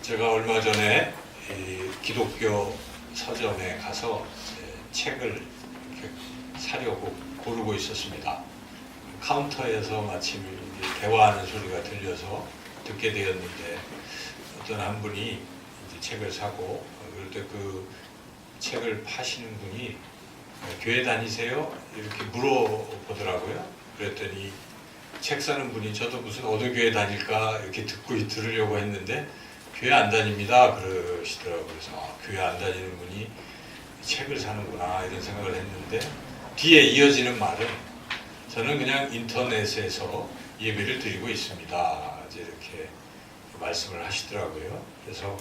제가 얼마 전에 기독교 서점에 가서 책을 이렇게 사려고 고르고 있었습니다. 카운터에서 마침 대화하는 소리가 들려서 듣게 되었는데 어떤 한 분이 이제 책을 사고 그럴 때 그 책을 파시는 분이 교회 다니세요? 이렇게 물어보더라고요. 그랬더니 책 사는 분이 저도 무슨 어느 교회 다닐까 이렇게 들으려고 했는데 교회 안 다닙니다 그러시더라고요. 그래서 교회 안 다니는 분이 책을 사는구나 이런 생각을 했는데 뒤에 이어지는 말은 저는 그냥 인터넷에서 예배를 드리고 있습니다 이제 이렇게 말씀을 하시더라고요. 그래서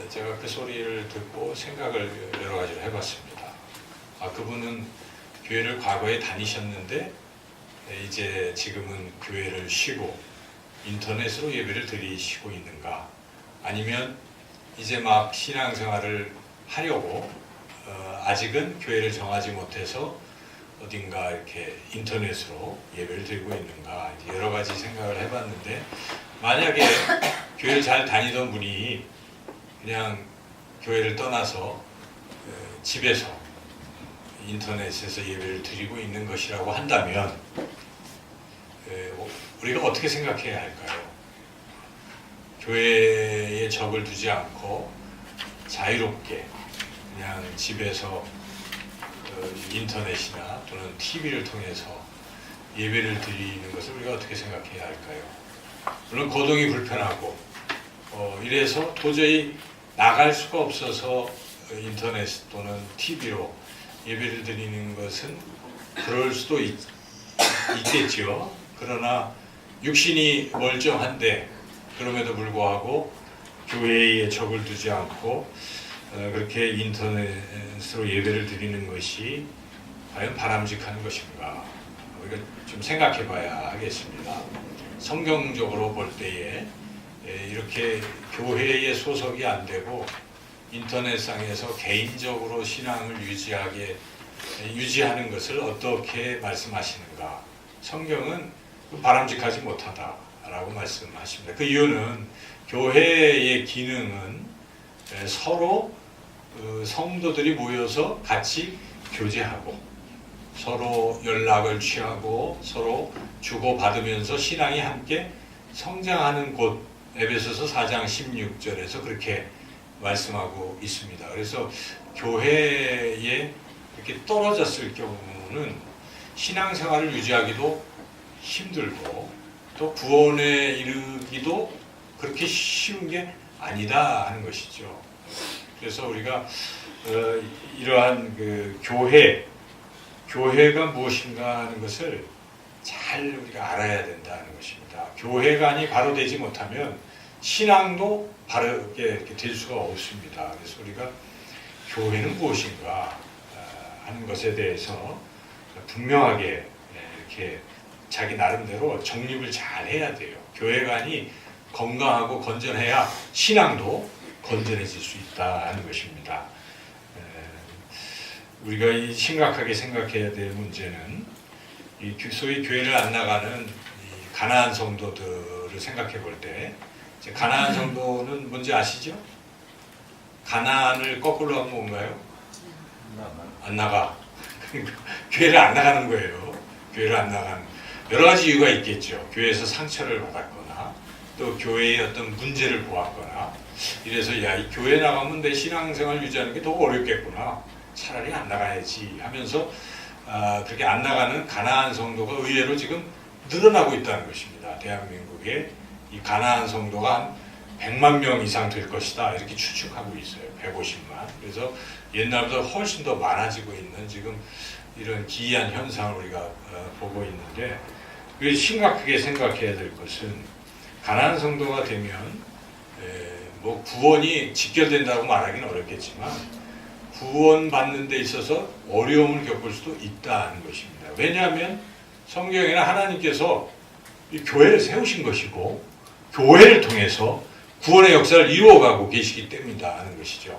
제가 그 소리를 듣고 생각을 여러 가지를 해봤습니다. 그분은 교회를 과거에 다니셨는데 이제 지금은 교회를 쉬고 인터넷으로 예배를 드리시고 있는가, 아니면 이제 막 신앙생활을 하려고 아직은 교회를 정하지 못해서 어딘가 이렇게 인터넷으로 예배를 드리고 있는가, 이제 여러 가지 생각을 해봤는데, 만약에 교회를 잘 다니던 분이 그냥 교회를 떠나서 집에서 인터넷에서 예배를 드리고 있는 것이라고 한다면 우리가 어떻게 생각해야 할까요? 교회에 적을 두지 않고 자유롭게 그냥 집에서 인터넷이나 또는 TV를 통해서 예배를 드리는 것을 우리가 어떻게 생각해야 할까요? 물론 거동이 불편하고 이래서 도저히 나갈 수가 없어서 인터넷 또는 TV로 예배를 드리는 것은 그럴 수도 있겠죠. 그러나 육신이 멀쩡한데 그럼에도 불구하고 교회에 적을 두지 않고 그렇게 인터넷으로 예배를 드리는 것이 과연 바람직한 것인가, 우리가 좀 생각해 봐야 하겠습니다. 성경적으로 볼 때에 이렇게 교회에 소속이 안 되고 인터넷상에서 개인적으로 신앙을 유지하는 것을 어떻게 말씀하시는가? 성경은 바람직하지 못하다라고 말씀하십니다. 그 이유는 교회의 기능은 서로 성도들이 모여서 같이 교제하고 서로 연락을 취하고 서로 주고받으면서 신앙이 함께 성장하는 곳, 에베소서 4장 16절에서 그렇게 말씀하고 있습니다. 그래서 교회에 이렇게 떨어졌을 경우는 신앙생활을 유지하기도 힘들고 또 구원에 이르기도 그렇게 쉬운 게 아니다 하는 것이죠. 그래서 우리가 이러한 그 교회가 무엇인가 하는 것을 잘 우리가 알아야 된다는 것입니다. 교회관이 바로 되지 못하면 신앙도 바르게 이렇게 될 수가 없습니다. 그래서 우리가 교회는 무엇인가 하는 것에 대해서 분명하게 이렇게 자기 나름대로 정립을 잘 해야 돼요. 교회관이 건강하고 건전해야 신앙도 건전해질 수 있다 하는 것입니다. 우리가 심각하게 생각해야 될 문제는 이 소위 교회를 안 나가는 이 가나안 성도들을 생각해 볼 때, 가나안 성도는 뭔지 아시죠? 가나안을 거꾸로 하면 뭔가요? 안 나가. 교회를 안 나가는 거예요. 교회를 안 나가는. 여러 가지 이유가 있겠죠. 교회에서 상처를 받았거나 또 교회의 어떤 문제를 보았거나 이래서 야, 이 교회 나가면 내 신앙생활 유지하는 게 더 어렵겠구나. 차라리 안 나가야지 하면서 그렇게 안 나가는 가나안 성도가 의외로 지금 늘어나고 있다는 것입니다. 대한민국에 이 가나안 성도가 한 100만 명 이상 될 것이다 이렇게 추측하고 있어요. 150만. 그래서 옛날보다 훨씬 더 많아지고 있는 지금 이런 기이한 현상을 우리가 보고 있는데, 심각하게 생각해야 될 것은 가나안 성도가 되면 뭐 구원이 직결된다고 말하기는 어렵겠지만 구원받는 데 있어서 어려움을 겪을 수도 있다는 것입니다. 왜냐하면 성경에는 하나님께서 이 교회를 세우신 것이고 교회를 통해서 구원의 역사를 이루어가고 계시기 때문이다 하는 것이죠.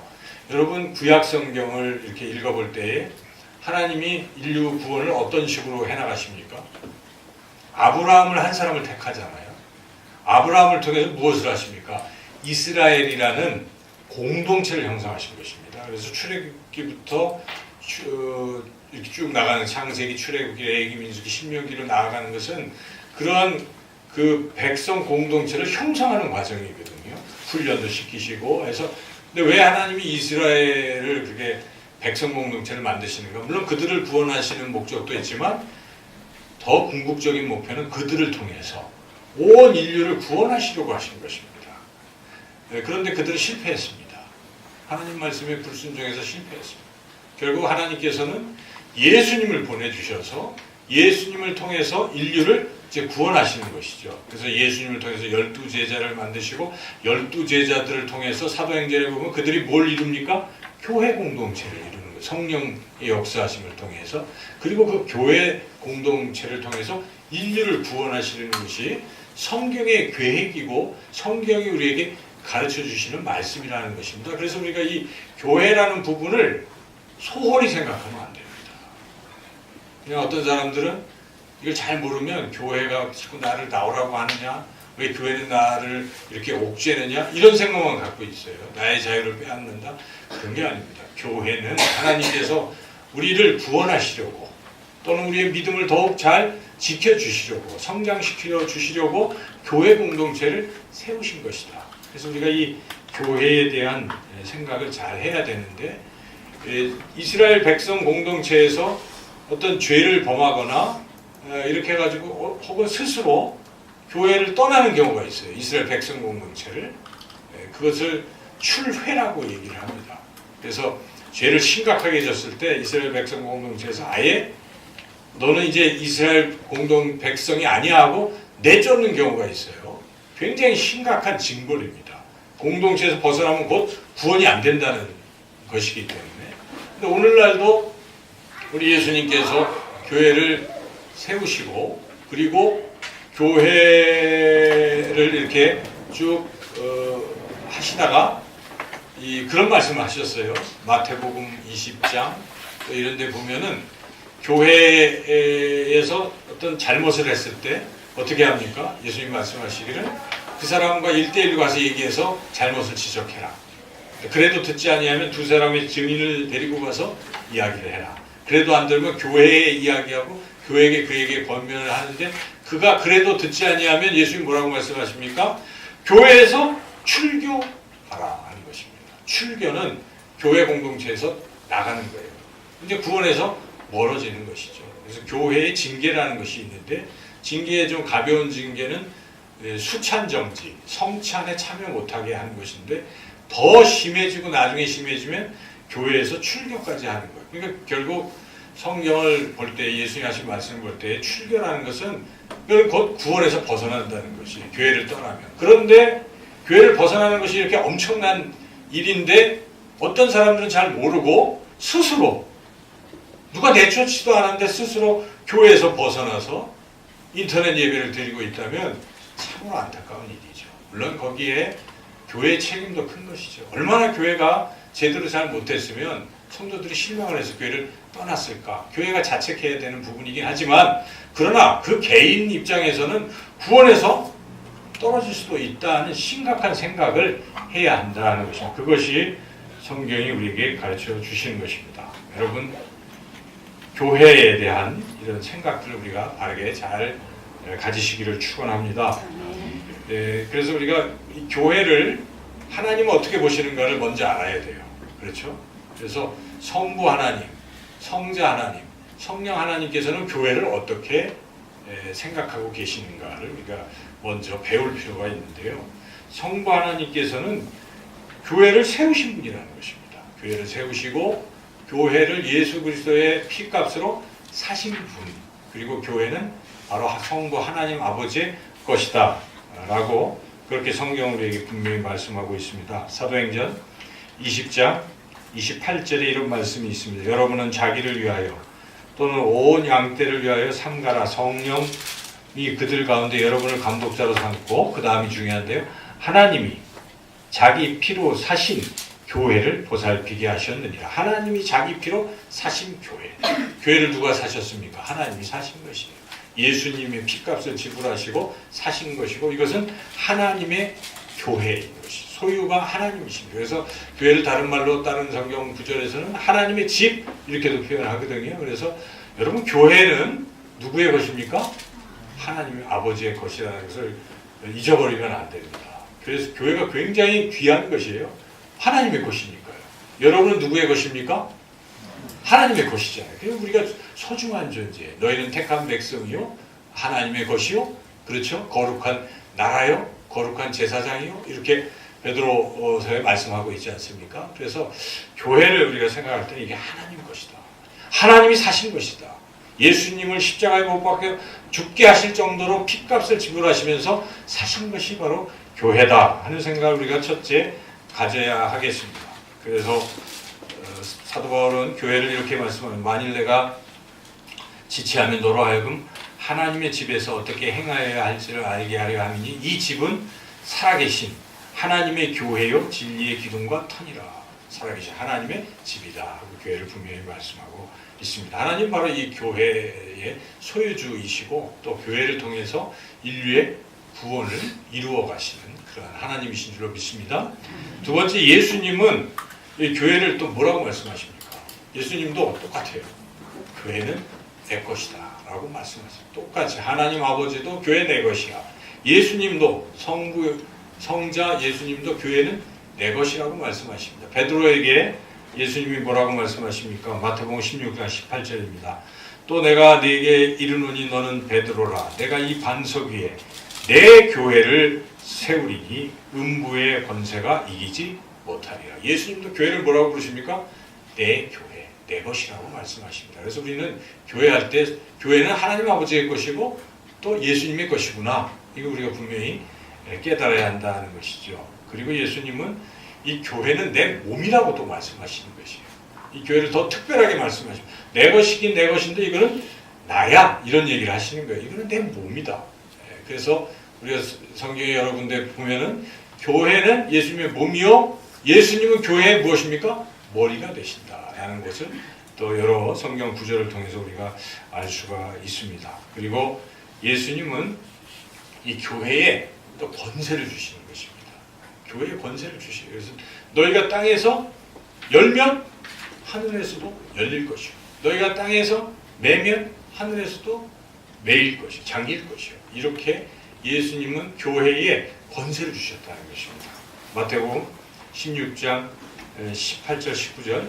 여러분 구약 성경을 이렇게 읽어볼 때에 하나님이 인류 구원을 어떤 식으로 해나가십니까? 아브라함을 한 사람을 택하잖아요. 아브라함을 통해서 무엇을 하십니까? 이스라엘이라는 공동체를 형성하신 것입니다. 그래서 출애굽기부터 이렇게 쭉 나가는 창세기, 출애굽기, 레위기, 민수기, 신명기로 나아가는 것은 그러한 그 백성 공동체를 형성하는 과정이거든요. 훈련도 시키시고 해서. 근데 왜 하나님이 이스라엘을 그렇게 백성 공동체를 만드시는가? 물론 그들을 구원하시는 목적도 있지만 더 궁극적인 목표는 그들을 통해서 온 인류를 구원하시려고 하신 것입니다. 그런데 그들은 실패했습니다. 하나님 말씀에 불순종해서 실패했습니다. 결국 하나님께서는 예수님을 보내주셔서 예수님을 통해서 인류를 이제 구원하시는 것이죠. 그래서 예수님을 통해서 12제자를 만드시고 12제자들을 통해서 사도행전에 보면 그들이 뭘 이룹니까? 교회 공동체를 이루는 거예요. 성령의 역사하심을 통해서. 그리고 그 교회 공동체를 통해서 인류를 구원하시는 것이 성경의 계획이고 성경이 우리에게 가르쳐 주시는 말씀이라는 것입니다. 그래서 우리가 이 교회라는 부분을 소홀히 생각하면 안 됩니다. 그냥 어떤 사람들은 이걸 잘 모르면 교회가 자꾸 나를 나오라고 하느냐, 왜 교회는 나를 이렇게 옥죄느냐, 이런 생각만 갖고 있어요. 나의 자유를 빼앗는다? 그런 게 아닙니다. 교회는 하나님께서 우리를 구원하시려고 또는 우리의 믿음을 더욱 잘 지켜주시려고 성장시켜 주시려고 교회 공동체를 세우신 것이다. 그래서 우리가 이 교회에 대한 생각을 잘 해야 되는데, 이스라엘 백성 공동체에서 어떤 죄를 범하거나 이렇게 해가지고 혹은 스스로 교회를 떠나는 경우가 있어요. 이스라엘 백성 공동체를. 그것을 출회라고 얘기를 합니다. 그래서 죄를 심각하게 졌을 때 이스라엘 백성 공동체에서 아예 너는 이제 이스라엘 공동 백성이 아니야 하고 내쫓는 경우가 있어요. 굉장히 심각한 징벌입니다. 공동체에서 벗어나면 곧 구원이 안 된다는 것이기 때문에. 근데 오늘날도 우리 예수님께서 교회를 세우시고 그리고 교회를 이렇게 쭉 하시다가 그런 말씀을 하셨어요. 마태복음 20장 이런 데 보면은 교회에서 어떤 잘못을 했을 때 어떻게 합니까? 예수님 말씀하시기를 그 사람과 1대1로 가서 얘기해서 잘못을 지적해라. 그래도 듣지 아니하면 두 사람의 증인을 데리고 가서 이야기를 해라. 그래도 안 들으면 교회에 이야기하고 교회에게 그에게 권면을 하는데 그가 그래도 듣지 아니하면 예수님 뭐라고 말씀하십니까? 교회에서 출교하라 하는 것입니다. 출교는 교회 공동체에서 나가는 거예요. 이제 구원에서 멀어지는 것이죠. 그래서 교회의 징계라는 것이 있는데 징계의 좀 가벼운 징계는 수찬정지, 성찬에 참여 못하게 하는 것인데 더 심해지고 나중에 심해지면 교회에서 출교까지 하는 거예요. 그러니까 결국 성경을 볼 때 예수님 하신 말씀을 볼 때 출교라는 것은 곧 구원에서 벗어난다는 것이 교회를 떠나면. 그런데 교회를 벗어나는 것이 이렇게 엄청난 일인데 어떤 사람들은 잘 모르고 스스로 누가 내쫓지도 않았는데 스스로 교회에서 벗어나서 인터넷 예배를 드리고 있다면 참으로 안타까운 일이죠. 물론 거기에 교회의 책임도 큰 것이죠. 얼마나 교회가 제대로 잘 못했으면 성도들이 실망을 해서 교회를 떠났을까. 교회가 자책해야 되는 부분이긴 하지만 그러나 그 개인 입장에서는 구원에서 떨어질 수도 있다는 심각한 생각을 해야 한다는 것입니다. 그것이 성경이 우리에게 가르쳐 주시는 것입니다. 여러분, 교회에 대한 이런 생각들을 우리가 바르게 잘 가지시기를 축원합니다. 네, 그래서 우리가 이 교회를 하나님은 어떻게 보시는가를 먼저 알아야 돼요. 그렇죠? 그래서 성부 하나님, 성자 하나님, 성령 하나님께서는 교회를 어떻게 생각하고 계시는가를 우리가 먼저 배울 필요가 있는데요. 성부 하나님께서는 교회를 세우신 분이라는 것입니다. 교회를 세우시고 교회를 예수 그리스도의 피값으로 사신 분, 그리고 교회는 바로 성부 하나님 아버지의 것이다 라고 그렇게 성경은 우리에게 분명히 말씀하고 있습니다. 사도행전 20장 28절에 이런 말씀이 있습니다. 여러분은 자기를 위하여 또는 온 양떼를 위하여 삼가라. 성령이 그들 가운데 여러분을 감독자로 삼고, 그 다음이 중요한데요, 하나님이 자기 피로 사신 교회를 보살피게 하셨느니라. 하나님이 자기 피로 사신 교회. 교회를 누가 사셨습니까? 하나님이 사신 것이에요. 예수님의 피값을 지불하시고 사신 것이고, 이것은 하나님의 교회인 것이, 소유가 하나님이십니다. 그래서 교회를 다른 말로 다른 성경 구절에서는 하나님의 집 이렇게도 표현하거든요. 그래서 여러분 교회는 누구의 것입니까? 하나님의 아버지의 것이라는 것을 잊어버리면 안 됩니다. 그래서 교회가 굉장히 귀한 것이에요. 하나님의 것이니까요. 여러분은 누구의 것입니까? 하나님의 것이잖아요. 그래서 우리가 소중한 존재. 너희는 택한 백성이요, 하나님의 것이요, 그렇죠? 거룩한 나라요, 거룩한 제사장이요. 이렇게 베드로서에 말씀하고 있지 않습니까? 그래서 교회를 우리가 생각할 때 이게 하나님 것이다. 하나님이 사신 것이다. 예수님을 십자가에 못 박혀 죽게 하실 정도로 핏값을 지불하시면서 사신 것이 바로 교회다 하는 생각을 우리가 첫째 가져야 하겠습니다. 그래서 사도 바울은 교회를 이렇게 말씀합니다. 만일 내가 지체하면 너로 하여금 하나님의 집에서 어떻게 행하여야 할지를 알게 하려 함이니 이 집은 살아계신 하나님의 교회요 진리의 기둥과 터니라. 살아계신 하나님의 집이다 하고 교회를 분명히 말씀하고 있습니다. 하나님 바로 이 교회의 소유주이시고 또 교회를 통해서 인류의 구원을 이루어 가시는 그런 하나님이신 줄로 믿습니다. 두 번째, 예수님은 이 교회를 또 뭐라고 말씀하십니까? 예수님도 똑같아요. 교회는 내 것이다 라고 말씀하세요. 똑같이 하나님 아버지도 교회 내 것이야. 예수님도 성자 예수님도 교회는 내 것이라고 말씀하십니다. 베드로에게 예수님이 뭐라고 말씀하십니까? 마태복음 16장 18절입니다. 또 내가 네게 이르노니 너는 베드로라. 내가 이 반석 위에 내 교회를 세우리니 음부의 권세가 이기지 못하리라. 예수님도 교회를 뭐라고 부르십니까? 내 교회, 내 것이라고 말씀하십니다. 그래서 우리는 교회할 때 교회는 하나님 아버지의 것이고 또 예수님의 것이구나. 이거 우리가 분명히 깨달아야 한다는 것이죠. 그리고 예수님은 이 교회는 내 몸이라고 또 말씀하시는 것이에요. 이 교회를 더 특별하게 말씀하십니다. 내 것이긴 내 것인데 이거는 나야 이런 얘기를 하시는 거예요. 이거는 내 몸이다. 그래서 우리가 성경에 여러 군데 보면은 교회는 예수님의 몸이요 예수님은 교회의 무엇입니까? 머리가 되신다라는 것을 또 여러 성경 구절을 통해서 우리가 알 수가 있습니다. 그리고 예수님은 이 교회에 또 권세를 주시는 것입니다. 교회에 권세를 주시요. 그래서 너희가 땅에서 열면 하늘에서도 열릴 것이요. 너희가 땅에서 매면 하늘에서도 매일 것이요. 잠길 것이요. 이렇게 예수님은 교회에 권세를 주셨다는 것입니다. 마태복음 16장 18절 19절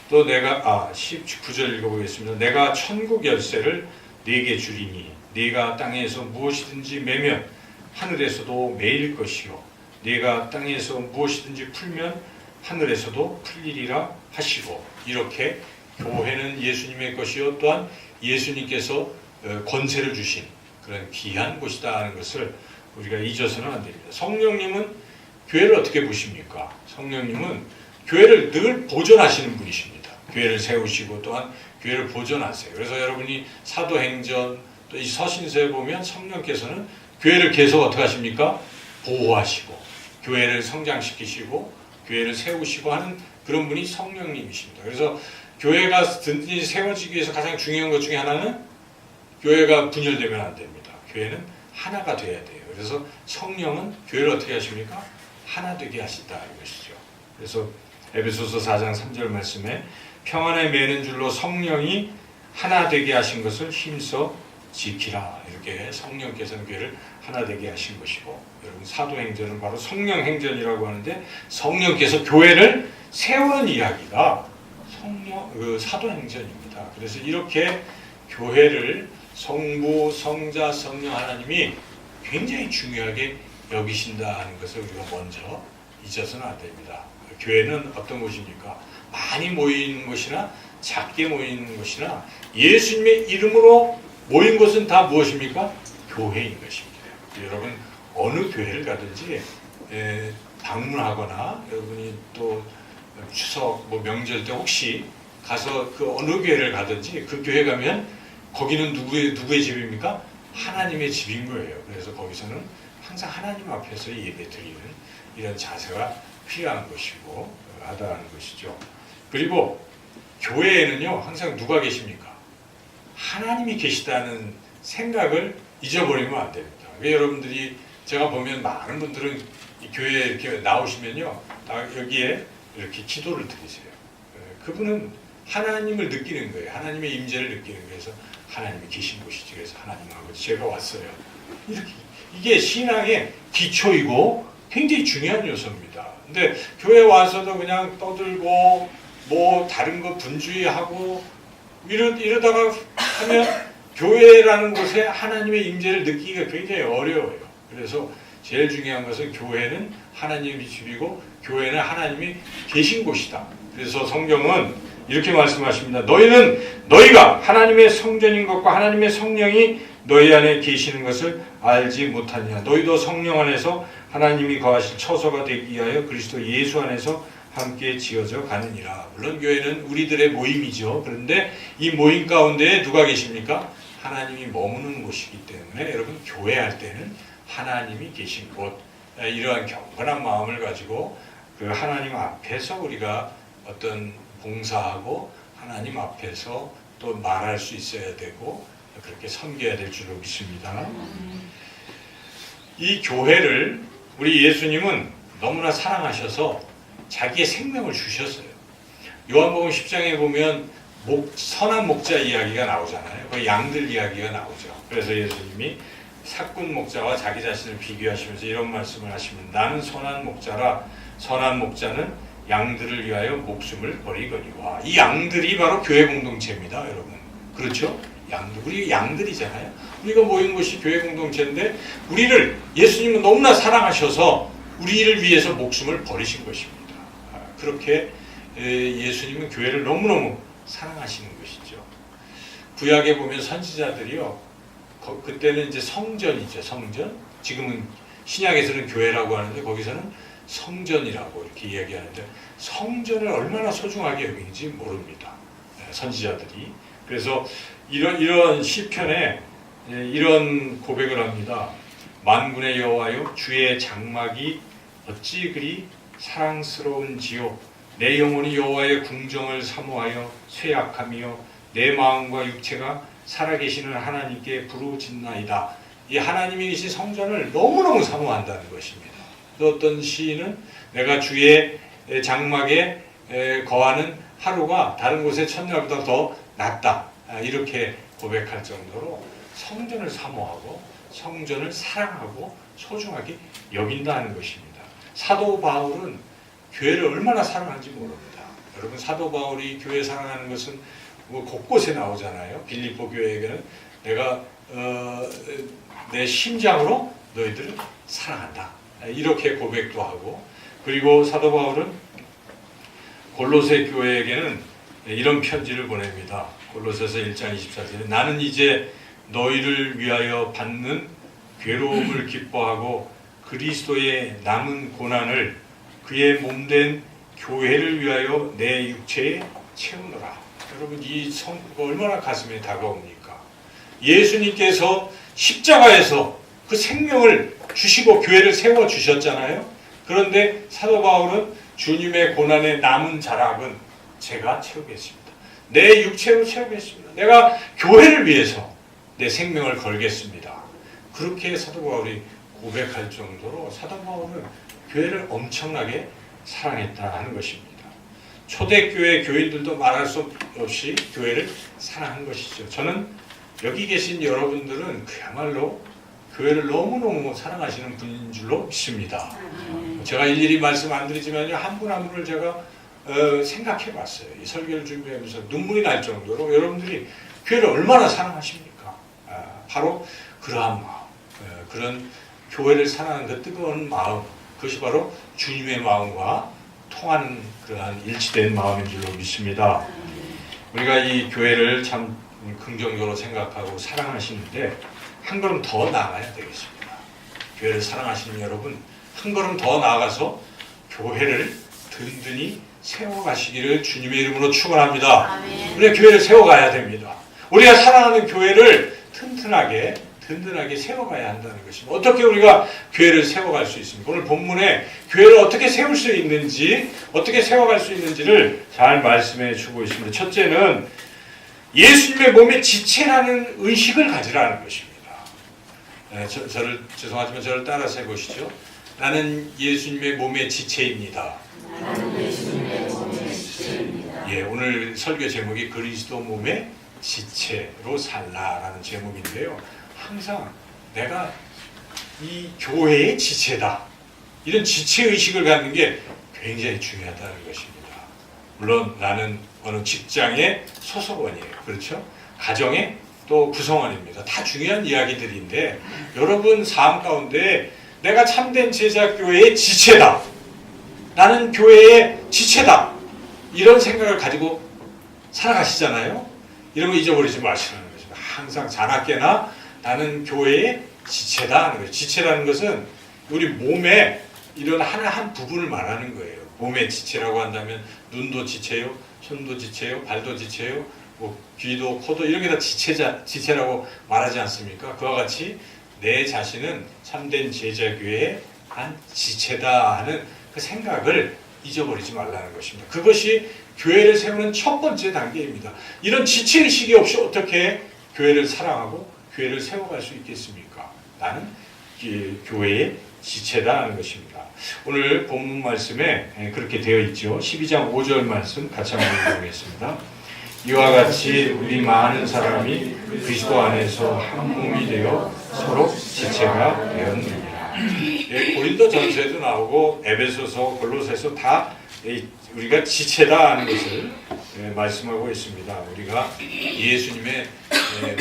또 내가 19절 읽어보겠습니다. 내가 천국 열쇠를 네게 주리니 네가 땅에서 무엇이든지 매면 하늘에서도 매일 것이요 네가 땅에서 무엇이든지 풀면 하늘에서도 풀리리라 하시고 이렇게 교회는 예수님의 것이요 또한 예수님께서 권세를 주신 그런 귀한 곳이다 하는 것을 우리가 잊어서는 안 됩니다. 성령님은 교회를 어떻게 보십니까? 성령님은 교회를 늘 보존하시는 분이십니다. 교회를 세우시고 또한 교회를 보존하세요. 그래서 여러분이 사도행전 또 이 서신서에 보면 성령께서는 교회를 계속 어떻게 하십니까? 보호하시고 교회를 성장시키시고 교회를 세우시고 하는 그런 분이 성령님이십니다. 그래서 교회가 든든히 세워지기 위해서 가장 중요한 것 중에 하나는 교회가 분열되면 안 됩니다. 교회는 하나가 돼야 돼요. 그래서 성령은 교회를 어떻게 하십니까? 하나 되게 하신다는 것이죠. 그래서 에베소서 4장 3절 말씀에 평안에 매는 줄로 성령이 하나 되게 하신 것을 힘써 지키라. 이렇게 성령께서는 교회를 하나 되게 하신 것이고 여러분 사도행전은 바로 성령행전이라고 하는데 성령께서 교회를 세우는 이야기가 사도행전입니다. 그래서 이렇게 교회를 성부, 성자, 성령 하나님이 굉장히 중요하게 여기신다는 것을 우리가 먼저 잊어서는 안 됩니다. 교회는 어떤 곳입니까? 많이 모이는 것이나 작게 모이는 것이나 예수님의 이름으로 모인 것은 다 무엇입니까? 교회인 것입니다. 여러분 어느 교회를 가든지 방문하거나 여러분이 또 추석 명절 때 혹시 가서 그 어느 교회를 가든지 그 교회 가면 거기는 누구의 집입니까? 하나님의 집인 거예요. 그래서 거기서는 항상 하나님 앞에서 예배 드리는 이런 자세가 필요한 것이고 하다는 것이죠. 그리고 교회에는요 항상 누가 계십니까? 하나님이 계시다는 생각을 잊어버리면 안 됩니다. 왜 여러분들이 제가 보면 많은 분들은 이 교회에 이렇게 나오시면요, 여기에 이렇게 기도를 드리세요. 그분은 하나님을 느끼는 거예요. 하나님의 임재를 느끼는 거예요. 그래서 하나님이 계신 곳이지. 그래서 하나님 아버지 제가 왔어요. 이렇게 이게 신앙의 기초이고 굉장히 중요한 요소입니다. 근데 교회 와서도 그냥 떠들고 뭐 다른 거 분주히하고 이러다가 하면 교회라는 곳에 하나님의 임재를 느끼기가 굉장히 어려워요. 그래서 제일 중요한 것은 교회는 하나님이 집이고 교회는 하나님이 계신 곳이다. 그래서 성경은 이렇게 말씀하십니다. 너희가 하나님의 성전인 것과 하나님의 성령이 너희 안에 계시는 것을 알지 못하느냐. 너희도 성령 안에서 하나님이 거하실 처소가 되기 위하여 그리스도 예수 안에서 함께 지어져 가느니라. 물론 교회는 우리들의 모임이죠. 그런데 이 모임 가운데 누가 계십니까? 하나님이 머무는 곳이기 때문에 여러분 교회할 때는 하나님이 계신 곳, 이러한 경건한 마음을 가지고 그 하나님 앞에서 우리가 어떤 봉사하고 하나님 앞에서 또 말할 수 있어야 되고 그렇게 섬겨야 될 줄로 믿습니다. 이 교회를 우리 예수님은 너무나 사랑하셔서 자기의 생명을 주셨어요. 요한복음 10장에 보면 선한 목자 이야기가 나오잖아요. 그 양들 이야기가 나오죠. 그래서 예수님이 삭군 목자와 자기 자신을 비교하시면서 이런 말씀을 하십니다. 나는 선한 목자라. 선한 목자는 양들을 위하여 목숨을 버리거니와. 이 양들이 바로 교회 공동체입니다, 여러분. 그렇죠? 양들, 우리 양들이잖아요. 우리가 모인 곳이 교회 공동체인데 우리를 예수님은 너무나 사랑하셔서 우리를 위해서 목숨을 버리신 것입니다. 그렇게 예수님은 교회를 너무너무 사랑하시는 것이죠. 구약에 보면 선지자들이요, 그때는 이제 성전이죠, 성전. 지금은 신약에서는 교회라고 하는데 거기서는 성전이라고 이렇게 이야기하는데 성전을 얼마나 소중하게 여기는지 모릅니다, 선지자들이. 그래서 이런 시편에 이런 고백을 합니다. 만군의 여호와여, 주의 장막이 어찌 그리 사랑스러운지요. 내 영혼이 여호와의 궁정을 사모하여 쇠약하며 내 마음과 육체가 살아계시는 하나님께 부르짖나이다. 이 하나님이 계신 성전을 너무너무 사모한다는 것입니다. 또 어떤 시인은 내가 주의 장막에 거하는 하루가 다른 곳의 첫날보다 더 낫다, 이렇게 고백할 정도로 성전을 사모하고 성전을 사랑하고 소중하게 여긴다는 것입니다. 사도 바울은 교회를 얼마나 사랑하는지 모릅니다. 여러분, 사도 바울이 교회 사랑하는 것은 뭐 곳곳에 나오잖아요. 빌립보 교회에게는 내가 내 심장으로 너희들을 사랑한다, 이렇게 고백도 하고, 그리고 사도 바울은 골로새 교회에게는 이런 편지를 보냅니다. 골로새서 1장 24절에 나는 이제 너희를 위하여 받는 괴로움을 기뻐하고 그리스도의 남은 고난을 그의 몸된 교회를 위하여 내 육체에 채우노라. 여러분, 이 성구가 얼마나 가슴에 다가옵니까? 예수님께서 십자가에서 그 생명을 주시고 교회를 세워주셨잖아요. 그런데 사도 바울은 주님의 고난의 남은 자락은 제가 채우겠습니다. 내 육체로 채우겠습니다. 내가 교회를 위해서 내 생명을 걸겠습니다. 그렇게 사도 바울이 고백할 정도로 사도 바울은 교회를 엄청나게 사랑했다는 것입니다. 초대교회 교인들도 말할 수 없이 교회를 사랑한 것이죠. 저는 여기 계신 여러분들은 그야말로 교회를 너무너무 사랑하시는 분인 줄로 믿습니다. 제가 일일이 말씀 안 드리지만요, 한 분 한 분을 제가 생각해 봤어요. 이 설교를 준비하면서 눈물이 날 정도로 여러분들이 교회를 얼마나 사랑하십니까? 바로 그러한 마음, 그런 교회를 사랑하는 그 뜨거운 마음, 그것이 바로 주님의 마음과 통하는 그러한 일치된 마음인 줄로 믿습니다. 우리가 이 교회를 참 긍정적으로 생각하고 사랑하시는데 한 걸음 더 나아가야 되겠습니다. 교회를 사랑하시는 여러분, 한 걸음 더 나아가서 교회를 든든히 세워가시기를 주님의 이름으로 축원합니다. 우리가 교회를 세워가야 됩니다. 우리가 사랑하는 교회를 든든하게 세워가야 한다는 것입니다. 어떻게 우리가 교회를 세워갈 수 있습니까? 오늘 본문에 교회를 어떻게 세울 수 있는지, 어떻게 세워갈 수 있는지를 잘 말씀해 주고 있습니다. 첫째는 예수님의 몸에 지체라는 의식을 가지라는 것입니다. 저를, 죄송하지만 저를 따라서 해보시죠. 나는 예수님의 몸의 지체입니다. 예, 오늘 설교 제목이 그리스도 몸의 지체로 살라라는 제목인데요. 항상 내가 이 교회의 지체다. 이런 지체의식을 갖는 게 굉장히 중요하다는 것입니다. 물론 나는 어느 직장의 소속원이에요. 그렇죠? 가정의 또 구성원입니다. 다 중요한 이야기들인데 여러분 삶 가운데 내가 참된 제자교회의 지체다. 나는 교회의 지체다. 이런 생각을 가지고 살아가시잖아요. 이런 거 잊어버리지 마시라는 거죠. 항상 자나깨나 나는 교회의 지체다 하는 거예요. 지체라는 것은 우리 몸에 이런 하나 한 부분을 말하는 거예요. 몸의 지체라고 한다면 눈도 지체요, 손도 지체요, 발도 지체요, 뭐 귀도 코도 이런 게 다 지체라고 말하지 않습니까? 그와 같이 내 자신은 참된 제자교회의 한 지체다 하는 그 생각을 잊어버리지 말라는 것입니다. 그것이 교회를 세우는 첫 번째 단계입니다. 이런 지체의식이 없이 어떻게 교회를 사랑하고 교회를 세워갈 수 있겠습니까? 나는 교회의 지체다 하는 것입니다. 오늘 본문 말씀에 그렇게 되어 있죠. 12장 5절 말씀 같이 한번 읽어보겠습니다. 이와 같이 우리 많은 사람이 그리스도 안에서 한 몸이 되어 서로 지체가 되었느니라. 예, 고린도전서에도 나오고 에베소서, 골로새서 다 우리가 지체다 하는 것을 말씀하고 있습니다. 우리가 예수님의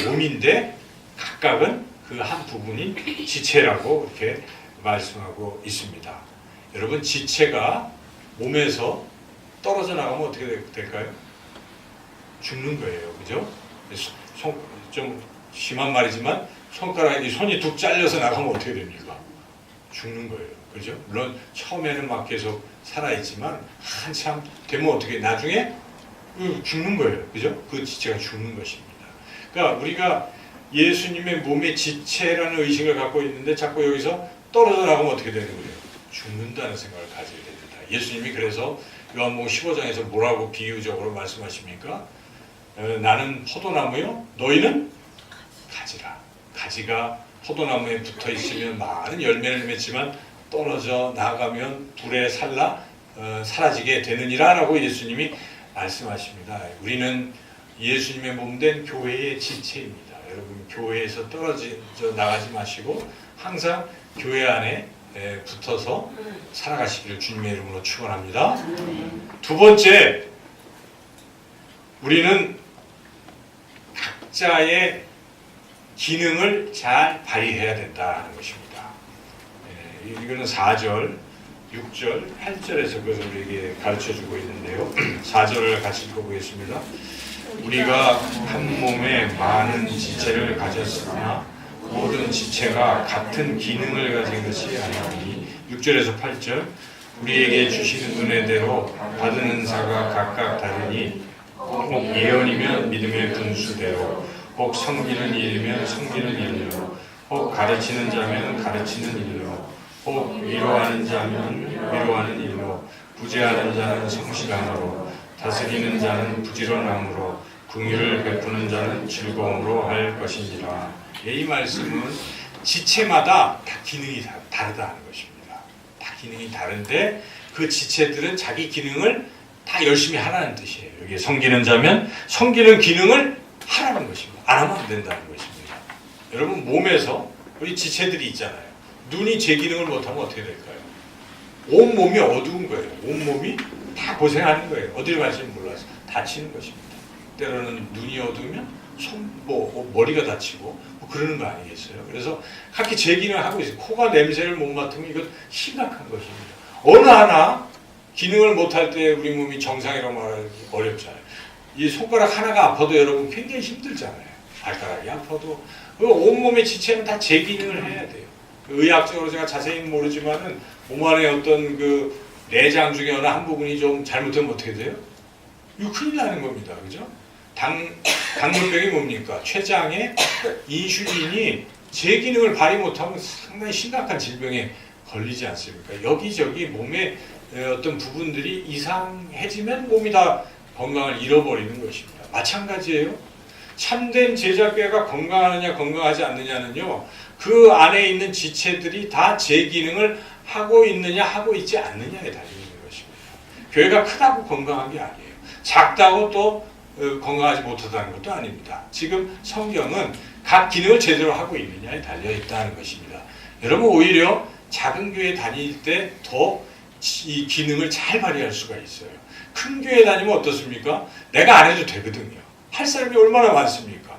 몸인데 각각은 그 한 부분이 지체라고 이렇게 말씀하고 있습니다. 여러분 지체가 몸에서 떨어져 나가면 어떻게 될까요? 죽는 거예요. 그죠? 좀 심한 말이지만 손이 뚝 잘려서 나가면 어떻게 됩니까? 죽는 거예요. 그죠? 물론 처음에는 막 계속 살아있지만 한참 되면 어떻게 나중에 죽는 거예요. 그죠? 그 지체가 죽는 것입니다. 그러니까 우리가 예수님의 몸의 지체라는 의식을 갖고 있는데 자꾸 여기서 떨어져 나가면 어떻게 되는 거예요? 죽는다는 생각을 가지게 됩니다. 예수님이 그래서 요한복음 15장에서 뭐라고 비유적으로 말씀하십니까? 나는 포도나무요, 너희는 가지라. 가지가 포도나무에 붙어 있으면 많은 열매를 맺지만 떨어져 나가면 불에 사라지게 되느니라 라고 예수님이 말씀하십니다. 우리는 예수님의 몸된 교회의 지체입니다. 여러분 교회에서 떨어져 나가지 마시고 항상 교회 안에 붙어서 살아가시기를 주님의 이름으로 축원합니다. 두 번째, 우리는 각자의 기능을 잘 발휘해야 된다는 것입니다. 이거는 4절, 6절, 8절에서 그것을 우리에게 가르쳐주고 있는데요. 4절을 같이 읽어보겠습니다. 우리가 한 몸에 많은 지체를 가졌으나 모든 지체가 같은 기능을 가진 것이 아니니 6절에서 8절 우리에게 주시는 은혜대로 받은 은사가 각각 다르니 혹 예언이면 믿음의 분수대로 혹 섬기는 일이면 섬기는 일로 혹 가르치는 자면 가르치는 일로 혹 위로하는 자면 위로하는 일로 구제하는 자는 성실함으로 다스리는 자는 부지런함으로 긍휼을 베푸는 자는 즐거움으로 할 것이니라. 이 말씀은 지체마다 다 기능이 다르다는 것입니다. 다 기능이 다른데 그 지체들은 자기 기능을 다 열심히 하라는 뜻이에요. 여기 섬기는 자면 섬기는 기능을 하라는 것입니다. 안 하면 안 된다는 것입니다. 여러분 몸에서 우리 지체들이 있잖아요. 눈이 제 기능을 못하면 어떻게 될까요? 온 몸이 어두운 거예요. 온 몸이 다 고생하는 거예요. 어디를 갈지는 몰라서 다치는 것입니다. 때로는 눈이 어두우면 머리가 다치고 뭐 그러는 거 아니겠어요? 그래서 각기 제 기능을 하고 있어요. 코가 냄새를 못 맡으면 이건 심각한 것입니다. 어느 하나 기능을 못할 때 우리 몸이 정상이라고 말하기 어렵잖아요. 이 손가락 하나가 아파도 여러분 굉장히 힘들잖아요. 발가락이 아파도 온몸의 지체는 다 제 기능을 해야 돼요. 의학적으로 제가 자세히 모르지만은 몸 안에 어떤 그 내장 중에 어느 한 부분이 좀 잘못되면 어떻게 돼요? 이거 큰일 나는 겁니다. 그죠? 당뇨병이 뭡니까? 췌장에 인슐린이 제 기능을 발휘 못하면 상당히 심각한 질병에 걸리지 않습니까? 여기저기 몸의 어떤 부분들이 이상해지면 몸이 다 건강을 잃어버리는 것입니다. 마찬가지예요. 참된 제자교회가 건강하느냐 건강하지 않느냐는요. 그 안에 있는 지체들이 다 제 기능을 하고 있느냐 하고 있지 않느냐에 달려있는 것입니다. 교회가 크다고 건강한 게 아니에요. 작다고 또 건강하지 못하다는 것도 아닙니다. 지금 성경은 각 기능을 제대로 하고 있느냐에 달려있다는 것입니다. 여러분 오히려 작은 교회 다닐 때 더 이 기능을 잘 발휘할 수가 있어요. 큰 교회 다니면 어떻습니까? 내가 안 해도 되거든요. 할 사람이 얼마나 많습니까?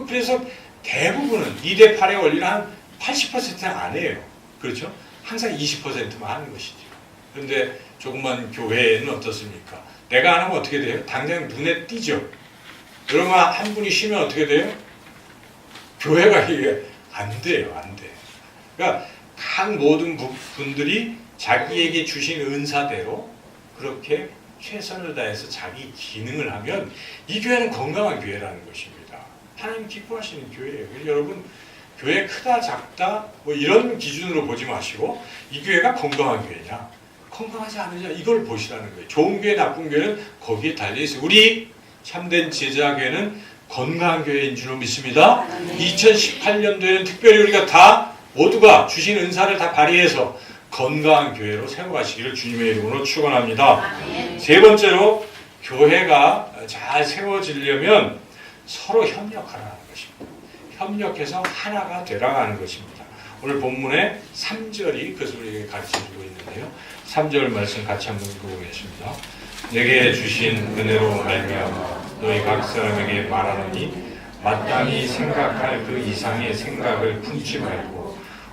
그래서 대부분은 2대 8의 원리는 한 80%는 안 해요. 그렇죠? 항상 20%만 하는 것이죠. 그런데 조그만 교회는 어떻습니까? 내가 안 하면 어떻게 돼요? 당장 눈에 띄죠. 여러분 한 분이 쉬면 어떻게 돼요? 교회가 이게 안 돼요. 안 돼요. 그러니까 각 모든 분들이 자기에게 주신 은사대로 그렇게 최선을 다해서 자기 기능을 하면 이 교회는 건강한 교회라는 것입니다. 하나님 기뻐하시는 교회예요. 그래서 여러분 교회 크다 작다 뭐 이런 기준으로 보지 마시고 이 교회가 건강한 교회냐 건강하지 않느냐 이걸 보시라는 거예요. 좋은 교회 나쁜 교회는 거기에 달려있어요. 우리 참된 제자교회는 건강한 교회인 줄로 믿습니다. 2018년도에는 특별히 우리가 다 모두가 주신 은사를 다 발휘해서 건강한 교회로 세워가시기를 주님의 이름으로 축원합니다. 세 번째로 교회가 잘 세워지려면 서로 협력하라는 것입니다. 협력해서 하나가 되라는 것입니다. 오늘 본문의 3절이 그것을 우리에게 가르쳐주고 있는데요. 3절 말씀 같이 한번 읽어보겠습니다. 내게 주신 은혜로 말미암아 너희 각 사람에게 말하노니 마땅히 생각할 그 이상의 생각을 품지 말고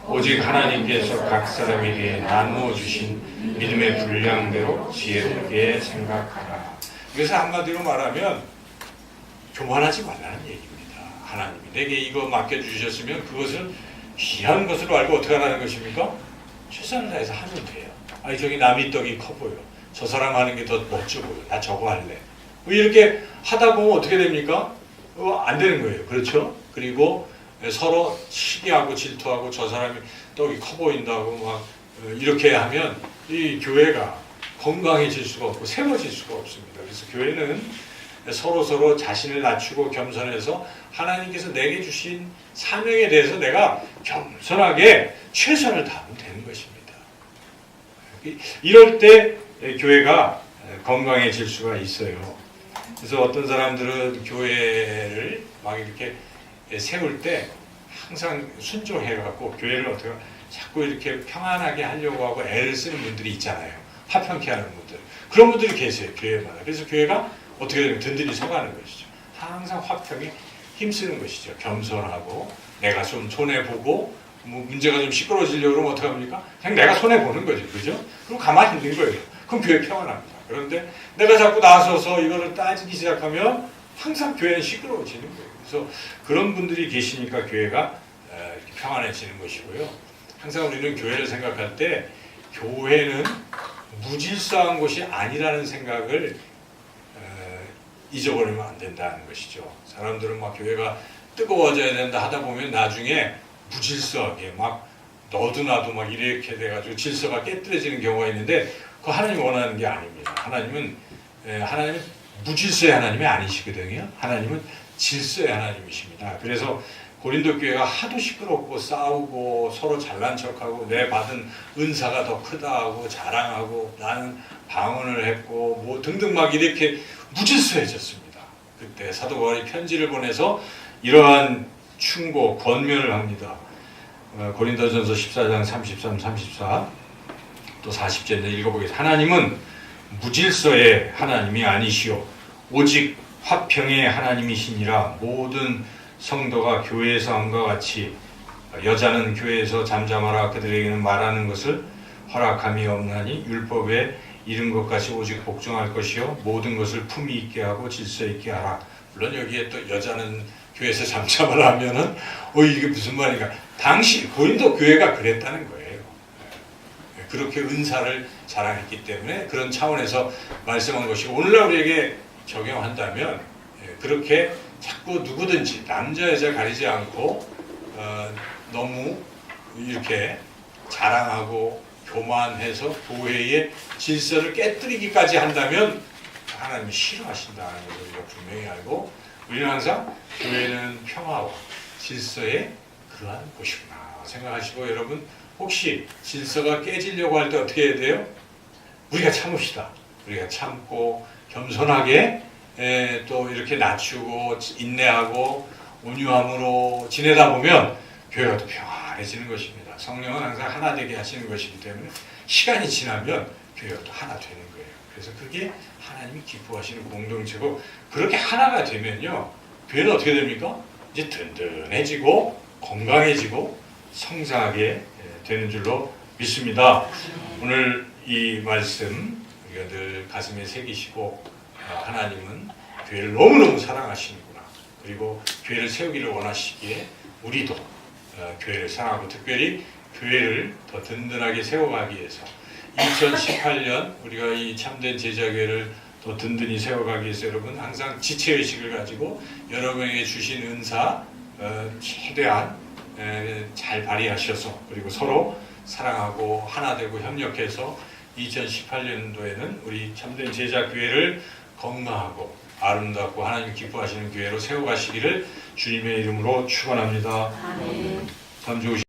오직 하나님께서 각 사람에게 나누어 주신 믿음의 분량대로 지혜롭게 생각하라. 그래서 한마디로 말하면 교만하지 말라는 얘기입니다. 하나님이 내게 이거 맡겨주셨으면 그것을 귀한 것으로 알고 어떻게 하라는 것입니까? 최선을 다해서 하면 돼요. 아니 저기 남이 떡이 커 보여. 저 사람 하는 게 더 멋져 보여. 나 저거 할래. 이렇게 하다 보면 어떻게 됩니까? 안 되는 거예요. 그렇죠? 그리고 서로 시기하고 질투하고 저 사람이 떡이 커 보인다고 막 이렇게 하면 이 교회가 건강해질 수가 없고 세워질 수가 없습니다. 그래서 교회는 서로 자신을 낮추고 겸손해서 하나님께서 내게 주신 사명에 대해서 내가 겸손하게 최선을 다하면 되는 것입니다. 이럴 때 교회가 건강해질 수가 있어요. 그래서 어떤 사람들은 교회를 막 이렇게 세울 때 항상 순종해갖고 교회를 어떻게 자꾸 이렇게 평안하게 하려고 하고 애를 쓰는 분들이 있잖아요. 화평케 하는 분들. 그런 분들이 계세요. 교회마다. 그래서 교회가 어떻게 되면 든든히 서가는 것이죠. 항상 화평에 힘쓰는 것이죠. 겸손하고 내가 좀 손해보고 뭐 문제가 좀 시끄러워지려고 그러면 어떻게 합니까? 그냥 내가 손해보는 거죠. 그죠? 그럼 가만히 있는 거예요. 그럼 교회 평안합니다. 그런데 내가 자꾸 나서서 이거를 따지기 시작하면 항상 교회는 시끄러워지는 거예요. 그래서 그런 분들이 계시니까 교회가 평안해지는 것이고요. 항상 우리는 교회를 생각할 때 교회는 무질서한 곳이 아니라는 생각을 잊어버리면 안 된다는 것이죠. 사람들은 막 교회가 뜨거워져야 된다 하다 보면 나중에 무질서하게 막 너도 나도 막 이렇게 돼가지고 질서가 깨뜨려지는 경우가 있는데 그거 하나님이 원하는 게 아닙니다. 하나님은 무질서의 하나님이 아니시거든요. 하나님은 질서의 하나님이십니다. 그래서 고린도 교회가 하도 시끄럽고 싸우고 서로 잘난 척하고 내 받은 은사가 더 크다 하고 자랑하고 나는 방언을 했고 뭐 등등 막 이렇게 무질서해졌습니다. 그때 사도 바울이 편지를 보내서 이러한 충고, 권면을 합니다. 고린도전서 14장 33, 34 또 40절에 읽어보겠습니다. 하나님은 무질서의 하나님이 아니시오 오직 화평의 하나님이시니라. 모든 성도가 교회에서 함과 같이 여자는 교회에서 잠잠하라 그들에게는 말하는 것을 허락함이 없나니 율법에 이른 것 같이 오직 복종할 것이요 모든 것을 품위 있게 하고 질서 있게 하라. 물론 여기에 또 여자는 교회에서 잠잠하라 하면은 이게 무슨 말인가. 당시 고린도 교회가 그랬다는 거예요. 그렇게 은사를 자랑했기 때문에 그런 차원에서 말씀한 것이 오늘날 우리에게 적용한다면 그렇게 자꾸 누구든지 남자 여자 가리지 않고 너무 이렇게 자랑하고 교만해서 교회의 질서를 깨뜨리기까지 한다면 하나님이 싫어하신다는 것을 우리가 분명히 알고 우리는 항상 교회는 평화와 질서의 그러한 곳이구나 생각하시고 여러분 혹시 질서가 깨지려고 할 때 어떻게 해야 돼요? 우리가 참읍시다. 우리가 참고 겸손하게 또 이렇게 낮추고 인내하고 온유함으로 지내다 보면 교회가 또 평안해지는 것입니다. 성령은 항상 하나 되게 하시는 것이기 때문에 시간이 지나면 교회가 또 하나 되는 거예요. 그래서 그게 하나님이 기뻐하시는 공동체고, 그렇게 하나가 되면요, 교회는 어떻게 됩니까? 이제 든든해지고 건강해지고 성장하게 되는 줄로 믿습니다. 오늘 이 말씀 우리가 늘 가슴에 새기시고, 하나님은 교회를 너무너무 사랑하시는구나, 그리고 교회를 세우기를 원하시기에 우리도 교회를 사랑하고 특별히 교회를 더 든든하게 세워가기 위해서 2018년 우리가 이 참된 제자교회를 더 든든히 세워가기 위해서 여러분 항상 지체의식을 가지고 여러분에게 주신 은사 최대한 잘 발휘하셔서, 그리고 서로 사랑하고 하나 되고 협력해서 2018년도에는 우리 참된 제자교회를 건강하고 아름답고 하나님 기뻐하시는 교회로 세워가시기를 주님의 이름으로 축원합니다. 아멘. 참 좋으신